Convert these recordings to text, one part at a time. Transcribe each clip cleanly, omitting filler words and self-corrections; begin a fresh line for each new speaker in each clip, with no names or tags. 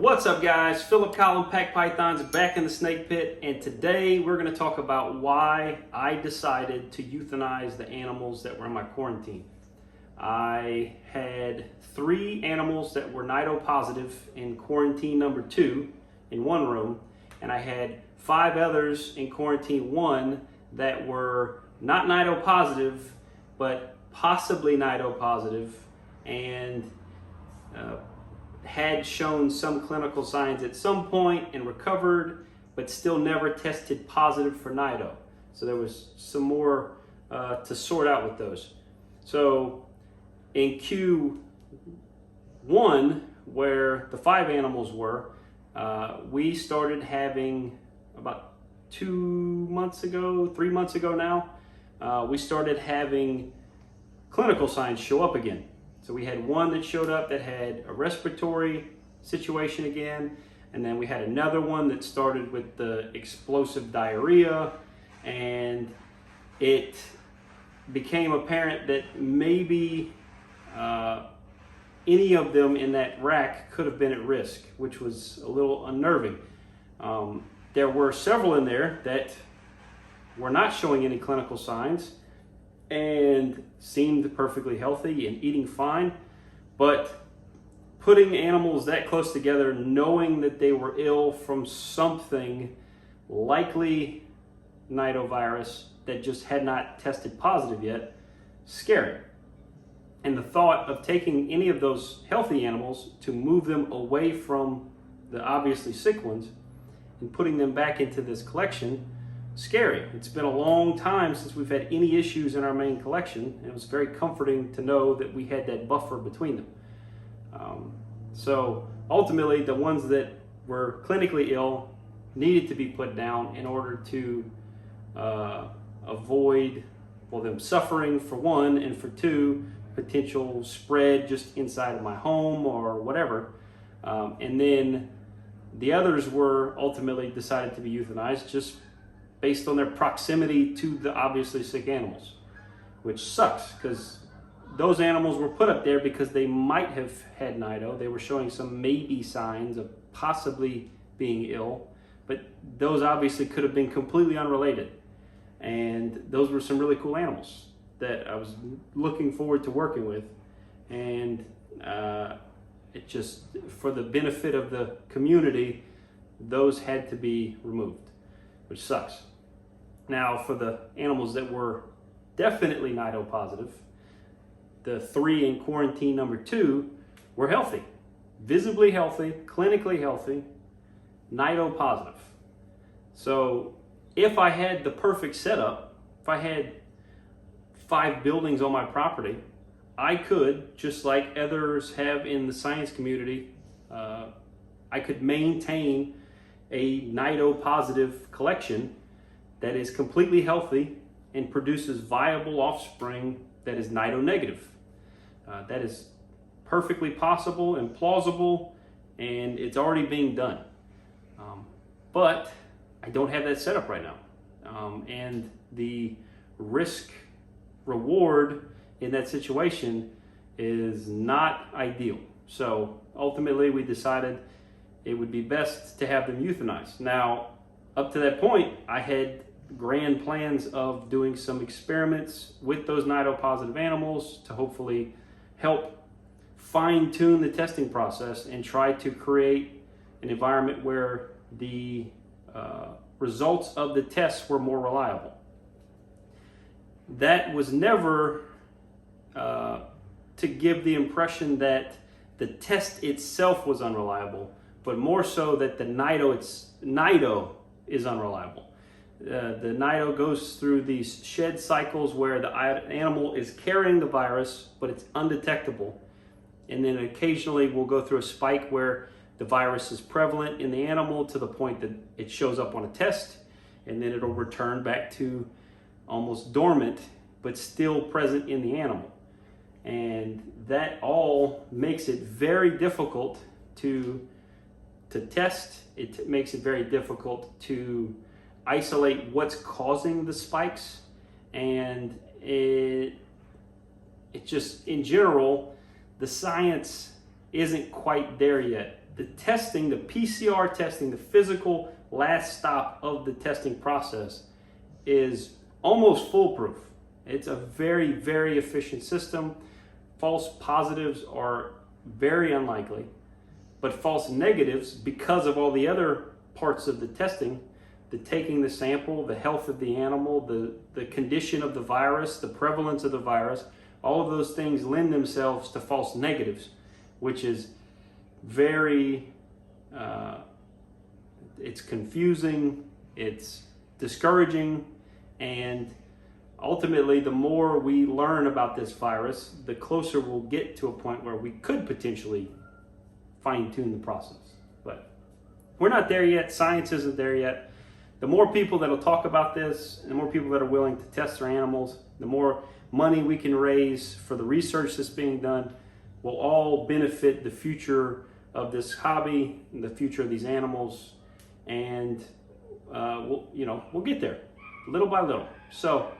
What's up, guys? Philip Collin Pack Pythons back in the snake pit, and today we're going to talk about why I decided to euthanize the animals that were in my quarantine. I had 3 animals that were Nido positive in quarantine number 2 in one room, and I had 5 others in quarantine 1 that were not Nido positive, but possibly Nido positive, and had shown some clinical signs at some point and recovered, but still never tested positive for Nido. So there was some more to sort out with those. So in Q1, where the 5 animals were, we started having about 3 months ago now, we started having clinical signs show up again. So we had one that showed up that had a respiratory situation again, and then we had another one that started with the explosive diarrhea, and it became apparent that maybe any of them in that rack could have been at risk, which was a little unnerving. There were several in there that were not showing any clinical signs and seemed perfectly healthy and eating fine, but putting animals that close together, knowing that they were ill from something, likely Nidovirus, that just had not tested positive yet, scary. And the thought of taking any of those healthy animals to move them away from the obviously sick ones and putting them back into this collection, scary. It's been a long time since we've had any issues in our main collection, and it was very comforting to know that we had that buffer between them. So ultimately, the ones that were clinically ill needed to be put down in order to avoid, well, them suffering for one, and for 2, potential spread just inside of my home or whatever. And then the others were ultimately decided to be euthanized just based on their proximity to the obviously sick animals, which sucks because those animals were put up there because they might have had Nido. They were showing some maybe signs of possibly being ill, but those obviously could have been completely unrelated. And those were some really cool animals that I was looking forward to working with. And it just, for the benefit of the community, those had to be removed, which sucks. Now, for the animals that were definitely Nido positive, the 3 in quarantine number 2 were healthy, visibly healthy, clinically healthy, Nido positive. So if I had the perfect setup, if I had 5 buildings on my property, I could, just like others have in the science community, I could maintain a Nido positive collection that is completely healthy and produces viable offspring that is Nido negative. That is perfectly possible and plausible, and it's already being done. But I don't have that set up right now. And the risk reward in that situation is not ideal. So ultimately we decided it would be best to have them euthanized. Now, up to that point, I had grand plans of doing some experiments with those Nido positive animals to hopefully help fine-tune the testing process and try to create an environment where the results of the tests were more reliable. That was never to give the impression that the test itself was unreliable, but more so that the Nido is unreliable. The Nido goes through these shed cycles where the animal is carrying the virus, but it's undetectable. And then occasionally we'll go through a spike where the virus is prevalent in the animal to the point that it shows up on a test, and then it'll return back to almost dormant, but still present in the animal. And that all makes it very difficult to test. It makes it very difficult to isolate what's causing the spikes, and it just, in general, the science isn't quite there yet the testing, the PCR testing, the physical last stop of the testing process is almost foolproof. It's a very, very efficient system. False positives are very unlikely, but false negatives, because of all the other parts of the testing, the taking the sample, the health of the animal, the condition of the virus, the prevalence of the virus, all of those things lend themselves to false negatives, which is very, it's confusing, it's discouraging, and ultimately, the more we learn about this virus, the closer we'll get to a point where we could potentially fine-tune the process. But we're not there yet. Science isn't there yet. The more people that'll talk about this, and the more people that are willing to test their animals, the more money we can raise for the research that's being done, will all benefit the future of this hobby and the future of these animals. And we'll get there little by little. So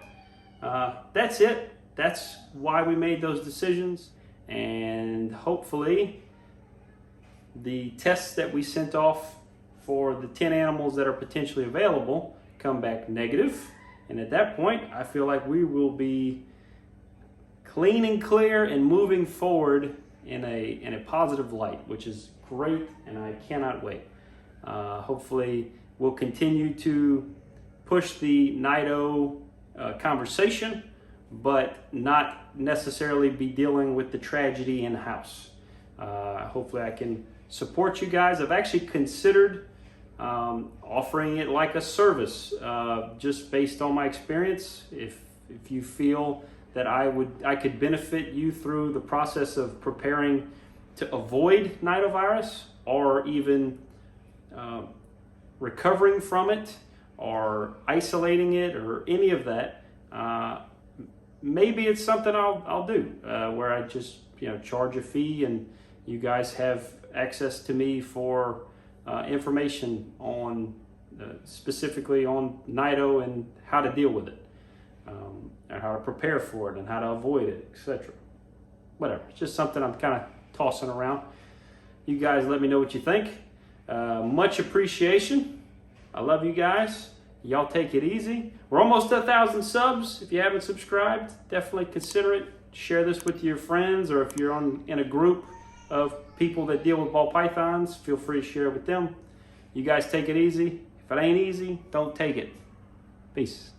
that's it. That's why we made those decisions. And hopefully the tests that we sent off for the 10 animals that are potentially available come back negative. And at that point, I feel like we will be clean and clear and moving forward in a positive light, which is great, and I cannot wait. Hopefully we'll continue to push the Nido conversation, but not necessarily be dealing with the tragedy in-house. Hopefully I can support you guys. I've actually considered offering it like a service, just based on my experience. If you feel that I could benefit you through the process of preparing to avoid Nidovirus, or even recovering from it, or isolating it, or any of that, maybe it's something I'll do, where I just charge a fee, and you guys have access to me for information on specifically on Nido and how to deal with it, and how to prepare for it, and how to avoid it, etc. Whatever. It's just something I'm kind of tossing around. You guys let me know what you think. Much appreciation. I love you guys. Y'all take it easy. We're almost to 1,000 subs. If you haven't subscribed, definitely consider it. Share this with your friends, or if you're in a group of people that deal with ball pythons, feel free to share it with them. You guys take it easy. If it ain't easy, don't take it. Peace.